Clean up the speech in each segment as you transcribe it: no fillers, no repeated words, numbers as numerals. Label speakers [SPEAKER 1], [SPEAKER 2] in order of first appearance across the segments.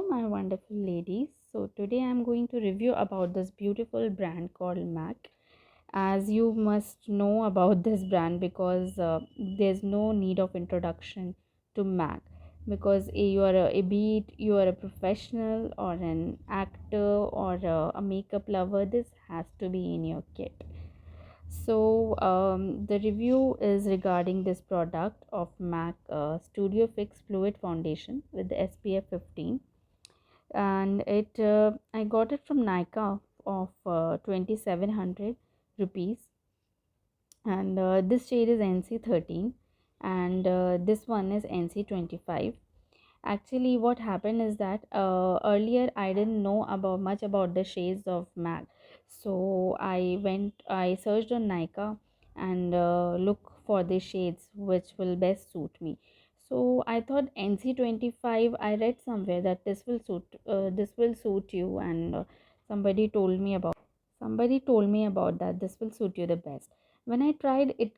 [SPEAKER 1] My wonderful ladies. So today I'm going to review about this beautiful brand called MAC. As you must know about this brand because there's no need of introduction to MAC because you are be it you are a professional or an actor or a makeup lover, this has to be in your kit. So the review is regarding this product of MAC Studio Fix Fluid Foundation with the SPF 15, and it I got it from Nika of 2700 rupees, and this shade is NC13, and this one is NC25. Actually, what happened is that earlier I didn't know about much about the shades of MAC, so I searched on Nika and look for the shades which will best suit me. So I thought NC25. I read somewhere that this will suit you, and somebody told me about that this will suit you the best. When I tried, it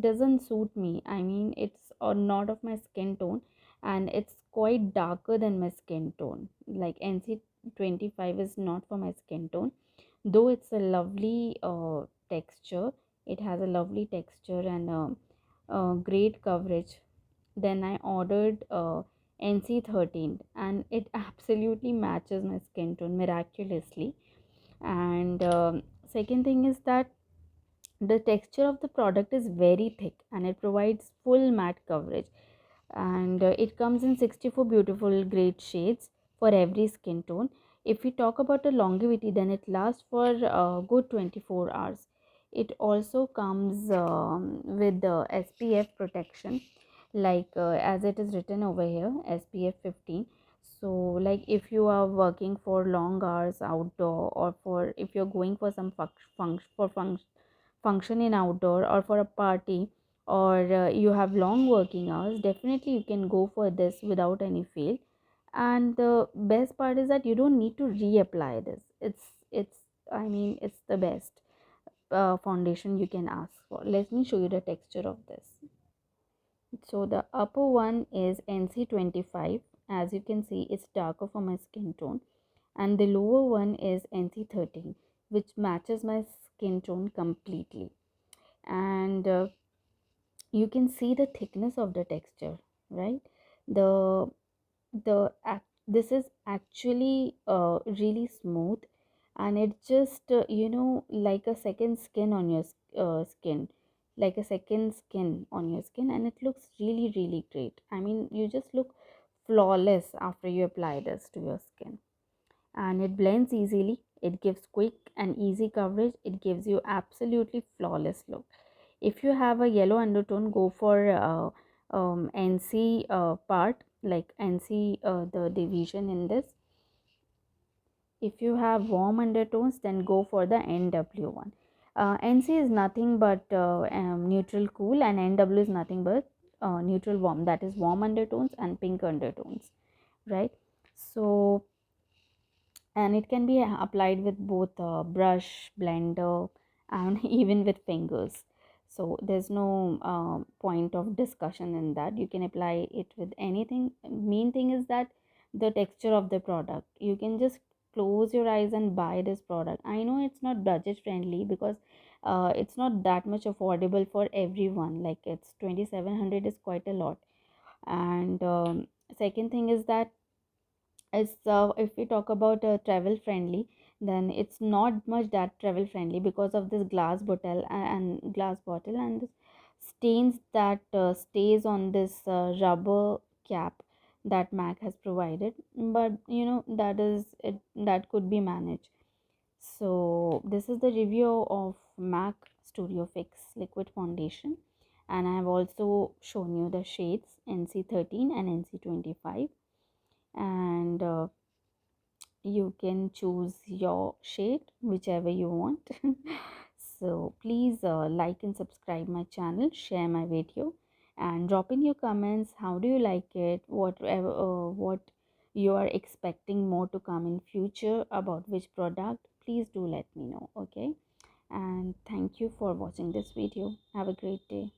[SPEAKER 1] doesn't suit me. I mean, it's not of my skin tone, and it's quite darker than my skin tone. Like NC25 is not for my skin tone, though it's a lovely texture. It has a lovely texture and great coverage. Then I ordered NC13, and it absolutely matches my skin tone miraculously. And second thing is that the texture of the product is very thick and it provides full matte coverage, and it comes in 64 beautiful great shades for every skin tone. If we talk about the longevity, then it lasts for good 24 hours. It also comes with the SPF protection, like as it is written over here, SPF 15. So like if you are working for long hours outdoor, or for if you're going for some function in outdoor, or for a party, or you have long working hours, definitely you can go for this without any fail. And the best part is that you don't need to reapply this. It's I mean, it's the best foundation you can ask for. Let me show you the texture of this. So the upper one is NC25. As you can see, it's darker for my skin tone, and the lower one is NC13, which matches my skin tone completely. And you can see the thickness of the texture, right? The the act this is actually really smooth, and it just like a second skin on your skin, like a second skin on your skin, and it looks really really great. I mean, you just look flawless after you apply this to your skin, and it blends easily. It gives quick and easy coverage. It gives you absolutely flawless look. If you have a yellow undertone, go for NC part, like NC the division in this. If you have warm undertones, then go for the NW one. NC is nothing but neutral cool, and NW is nothing but neutral warm, that is warm undertones and pink undertones, right? So, and it can be applied with both brush, blender, and even with fingers. So there's no point of discussion in that. You can apply it with anything. Main thing is that the texture of the product, you can just close your eyes and buy this product. I know it's not budget friendly because it's not that much affordable for everyone. Like, it's 2700 is quite a lot. And second thing is that, as if we talk about travel friendly, then it's not much that travel friendly because of this glass bottle and the stains that stays on this rubber cap that MAC has provided. But that is it, that could be managed. So this is the review of MAC Studio Fix liquid foundation, and I have also shown you the shades NC13 and NC25. And you can choose your shade whichever you want. So please like and subscribe my channel, share my video, and drop in your comments. How do you like it? What you are expecting more to come in future about which product? Please do let me know. Okay, and thank you for watching this video. Have a great day.